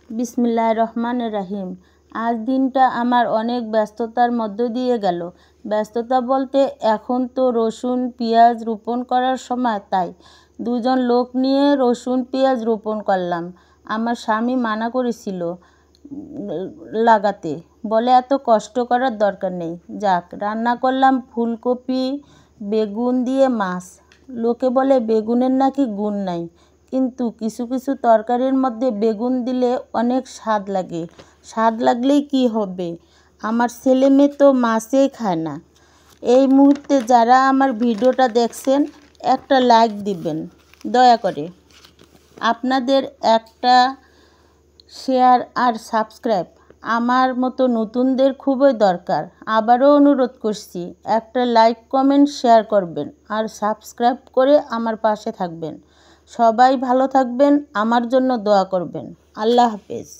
বিসমিল্লাহির রহমানির রহিম। আজ দিনটা আমার অনেক ব্যস্ততার মধ্য দিয়ে গেল। ব্যস্ততা বলতে এখন তো রসুন পেঁয়াজ রোপণ করার সময়, তাই দুজন লোক নিয়ে রসুন পেঁয়াজ রোপণ করলাম। আমার স্বামী মানা করেছিল লাগাতে, বলে এত কষ্ট করার দরকার নেই। যাক, রান্না করলাম ফুলকপি বেগুন দিয়ে মাছ। লোকে বলে বেগুনের নাকি গুণ নাই, কিন্তু কিছু কিছু তরকারির মধ্যে বেগুন দিলে অনেক স্বাদ লাগে। স্বাদ লাগলেই কি হবে, আমার ছেলে মেয়ে তো মাছই খায় না। এই মুহূর্তে যারা আমার ভিডিওটা দেখছেন একটা লাইক দিবেন দয়া করে। আপনাদের একটা শেয়ার আর সাবস্ক্রাইব আমার মতো নতুনদের খুবই দরকার। আবারও অনুরোধ করছি, একটা লাইক কমেন্ট শেয়ার করবেন আর সাবস্ক্রাইব করে আমার পাশে থাকবেন। সবাই ভালো থাকবেন, আমার জন্য দোয়া করবেন। আল্লাহ হাফেজ।